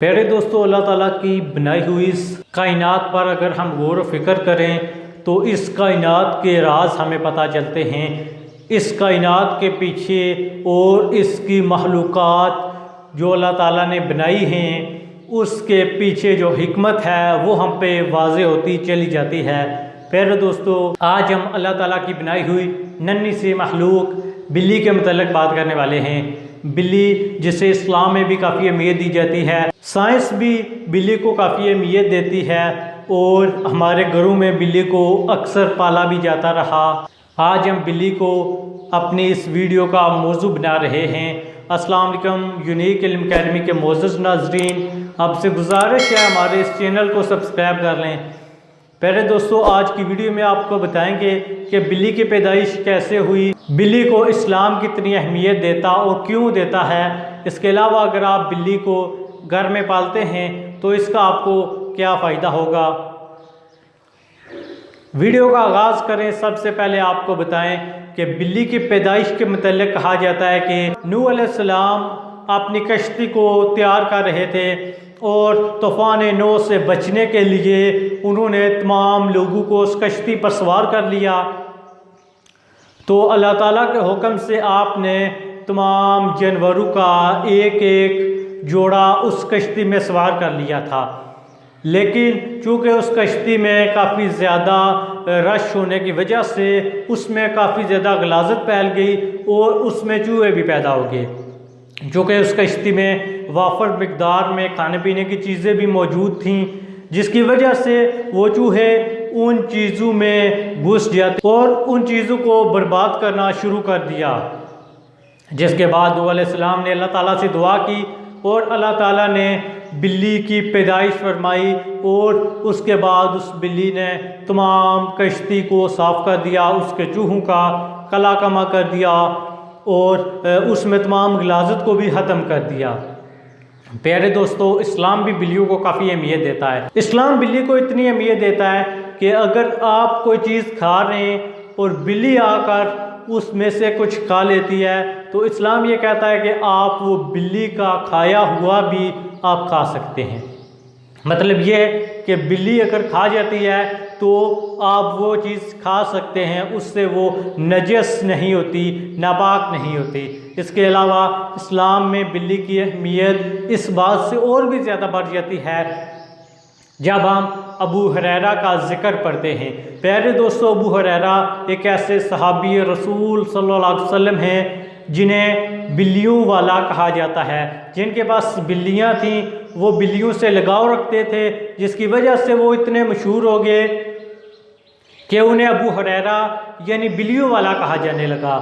प्यारे दोस्तों, अल्लाह ताला की बनाई हुई इस कायनात पर अगर हम गौर फिक्र करें तो इस कायनात के राज हमें पता चलते हैं। इस कायनात के पीछे और इसकी मखलूक़ात जो अल्लाह ताला ने बनाई हैं उसके पीछे जो हिकमत है वो हम पे वाज़े होती चली जाती है। प्यारे दोस्तों, आज हम अल्लाह ताला की बनाई हुई नन्ही सी मखलूक बिल्ली के मतलब बात करने वाले हैं। बिल्ली जिसे इस्लाम में भी काफ़ी अहमियत दी जाती है, साइंस भी बिल्ली को काफ़ी अहमियत देती है और हमारे घरों में बिल्ली को अक्सर पाला भी जाता रहा। आज हम बिल्ली को अपनी इस वीडियो का मौजू बना रहे हैं। अस्सलाम वालेकुम यूनिक इल्म अकेडमी के मोअज़्ज़ज़ नाज़रीन, आपसे गुजारिश है हमारे इस चैनल को सब्सक्राइब कर लें। पहले दोस्तों, आज की वीडियो में आपको बताएंगे कि बिल्ली की पैदाइश कैसे हुई, बिल्ली को इस्लाम कितनी अहमियत देता और क्यों देता है। इसके अलावा अगर आप बिल्ली को घर में पालते हैं तो इसका आपको क्या फ़ायदा होगा। वीडियो का आगाज़ करें। सबसे पहले आपको बताएं कि बिल्ली की पैदाइश के मतलब कहा जाता है कि नूह अलैहिस्सलाम अपनी कश्ती को तैयार कर रहे थे और तूफ़ान नूह से बचने के लिए उन्होंने तमाम लोगों को उस कश्ती पर सवार कर लिया। तो अल्लाह ताला के हुक्म से आपने तमाम जानवरों का एक एक जोड़ा उस कश्ती में सवार कर लिया था। लेकिन चूँकि उस कश्ती में काफ़ी ज़्यादा रश होने की वजह से उसमें काफ़ी ज़्यादा गलाज़त फैल गई और उसमें चूहे भी पैदा हो गए। चूँकि उस कश्ती में वाफर मिकदार में खाने पीने की चीज़ें भी मौजूद थीं, जिसकी वजह से वो चूहे उन चीज़ों में घुस जाते और उन चीज़ों को बर्बाद करना शुरू कर दिया। जिसके बाद नूह अलैहिस्सलाम ने अल्लाह ताला से दुआ की और अल्लाह ताला ने बिल्ली की पैदाइश फरमाई और उसके बाद उस बिल्ली ने तमाम कश्ती को साफ़ कर दिया, उसके चूहों का कला कमा कर दिया और उसमें तमाम गलाज़त को भी ख़त्म कर दिया। प्यारे दोस्तों, इस्लाम भी बिल्लियों को काफ़ी अहमियत देता है। इस्लाम बिल्ली को इतनी अहमियत देता है कि अगर आप कोई चीज़ खा रहे हैं और बिल्ली आकर उसमें से कुछ खा लेती है तो इस्लाम ये कहता है कि आप वो बिल्ली का खाया हुआ भी आप खा सकते हैं। मतलब ये कि बिल्ली अगर खा जाती है तो आप वो चीज़ खा सकते हैं, उससे वो नजस नहीं होती, नापाक नहीं होती। इसके अलावा इस्लाम में बिल्ली की अहमियत इस बात से और भी ज़्यादा बढ़ जाती है जब हम अबू हुरैरा का ज़िक्र पढ़ते हैं। प्यारे दोस्तों, अबू हुरैरा एक ऐसे सहाबी रसूल सल्लल्लाहु अलैहि वसल्लम हैं जिन्हें बिल्लियों वाला कहा जाता है। जिनके पास बिल्लियां थीं वो बिल्लियों से लगाव रखते थे, जिसकी वजह से वो इतने मशहूर हो गए कि उन्हें अबू हुरैरा यानी बिल्लियों वाला कहा जाने लगा।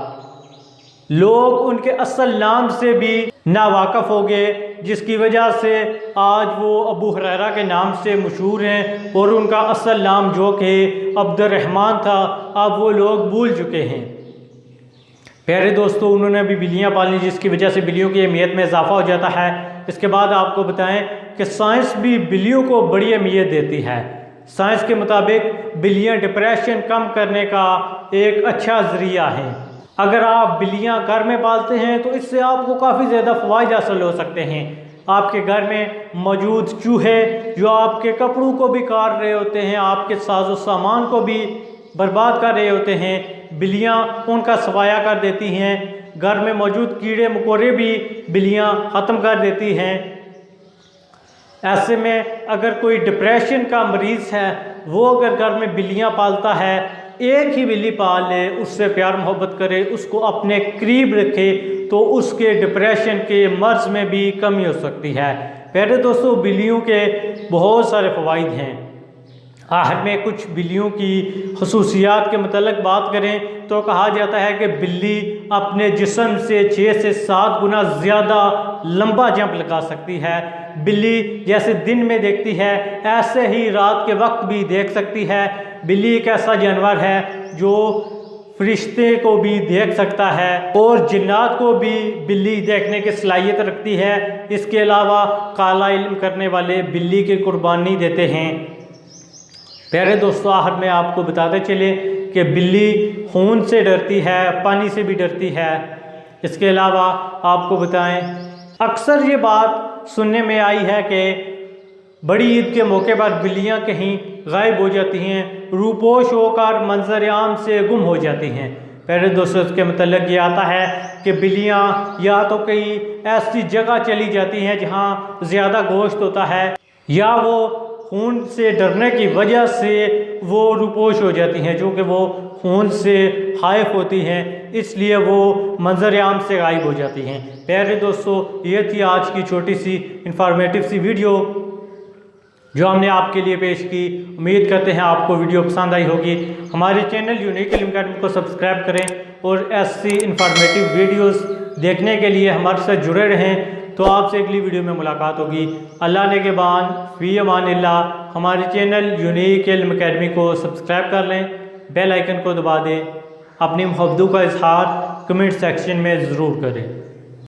लोग उनके असल नाम से भी नावाकफ़ हो गए, जिसकी वजह से आज वो अबू हुरैरा के नाम से मशहूर हैं और उनका असल नाम जो कि अब्दुर्रहमान था अब वो लोग भूल चुके हैं। प्यारे दोस्तों, उन्होंने भी बिल्लियाँ पाली, जिसकी वजह से बिल्लियों की अहमियत में इजाफा हो जाता है। इसके बाद आपको बताएं कि साइंस भी बिल्लियों को बड़ी अहमियत देती है। साइंस के मुताबिक बिल्लियाँ डिप्रेशन कम करने का एक अच्छा ज़रिया है। अगर आप बिल्लियाँ घर में पालते हैं तो इससे आपको काफ़ी ज़्यादा फ़वाइद हासिल हो सकते हैं। आपके घर में मौजूद चूहे जो आपके कपड़ों को भी काट रहे होते हैं, आपके साजो सामान को भी बर्बाद कर रहे होते हैं, बिल्लियाँ उनका सफाया कर देती हैं। घर में मौजूद कीड़े मकोड़े भी बिल्लियाँ ख़त्म कर देती हैं। ऐसे में अगर कोई डिप्रेशन का मरीज़ है वो अगर घर में बिल्लियाँ पालता है, एक ही बिल्ली पाल ले, उससे प्यार मोहब्बत करे, उसको अपने करीब रखे तो उसके डिप्रेशन के मर्ज़ में भी कमी हो सकती है। प्यारे दोस्तों, बिल्लियों के बहुत सारे फ़वाइद हैं। आखिर में कुछ बिल्लियों की खसूसियात के मतलब बात करें तो कहा जाता है कि बिल्ली अपने जिस्म से 6 से 7 गुना ज़्यादा लंबा जंप लगा सकती है। बिल्ली जैसे दिन में देखती है ऐसे ही रात के वक्त भी देख सकती है। बिल्ली एक ऐसा जानवर है जो फरिश्ते को भी देख सकता है और जिन्नात को भी बिल्ली देखने की सलाहियत रखती है। इसके अलावा काला इल्म करने वाले बिल्ली की कुर्बानी देते हैं। प्यारे दोस्तों, आखिर में आपको बताते चले कि बिल्ली खून से डरती है, पानी से भी डरती है। इसके अलावा आपको बताएं, अक्सर ये बात सुनने में आई है कि बड़ी ईद के मौके पर बिल्लियां कहीं गायब हो जाती हैं, रूपोश होकर मंजर आम से गुम हो जाती हैं। पहले दोस्तों इसके मतलब ये आता है कि बिल्लियां या तो कहीं ऐसी जगह चली जाती हैं जहां ज़्यादा गोश्त होता है, या वो खून से डरने की वजह से वो रूपोश हो जाती हैं, जो कि वो खून से हाइफ होती हैं, इसलिए वो मंजर आम से गायब हो जाती हैं। प्यारे दोस्तों, ये थी आज की छोटी सी इंफॉर्मेटिव सी वीडियो जो हमने आपके लिए पेश की। उम्मीद करते हैं आपको वीडियो पसंद आई होगी। हमारे चैनल यूनिक इल्म अकेडमी को सब्सक्राइब करें और ऐसी इंफॉर्मेटिव वीडियोस देखने के लिए हमारे साथ जुड़े रहें। तो आपसे अगली वीडियो में मुलाकात होगी। अल्लाह ने के बान फ़ी अमानिल्लाह। हमारे चैनल यूनिक इल्म अकेडमी को सब्सक्राइब कर लें, बेल आइकन को दबा दें। अपनी मोहब्बत का इजहार कमेंट सेक्शन में ज़रूर करें।